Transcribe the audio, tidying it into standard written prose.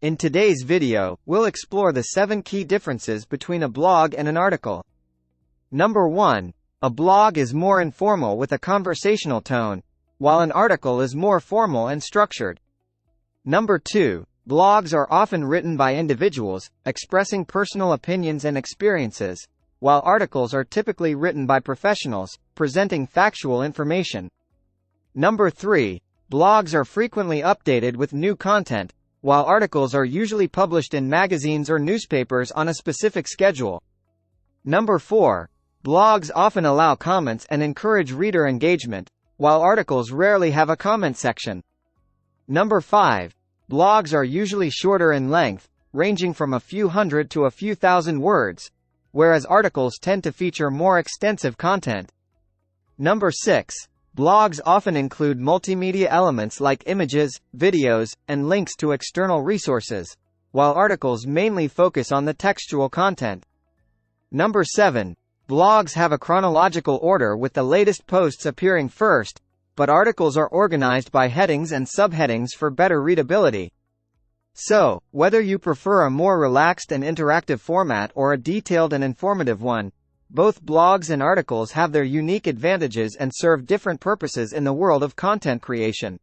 In today's video, we'll explore the 7 key differences between a blog and an article. Number 1. A blog is more informal with a conversational tone, while an article is more formal and structured. Number 2. Blogs are often written by individuals, expressing personal opinions and experiences, while articles are typically written by professionals, presenting factual information. Number 3. Blogs are frequently updated with new content, while articles are usually published in magazines or newspapers on a specific schedule. Number 4. Blogs often allow comments and encourage reader engagement, while articles rarely have a comment section. Number 5. Blogs are usually shorter in length, ranging from a few hundred to a few thousand words, whereas articles tend to feature more extensive content. Number 6. Blogs often include multimedia elements like images, videos, and links to external resources, while articles mainly focus on the textual content. Number 7. Blogs have a chronological order with the latest posts appearing first, but articles are organized by headings and subheadings for better readability. So, whether you prefer a more relaxed and interactive format or a detailed and informative one, both blogs and articles have their unique advantages and serve different purposes in the world of content creation.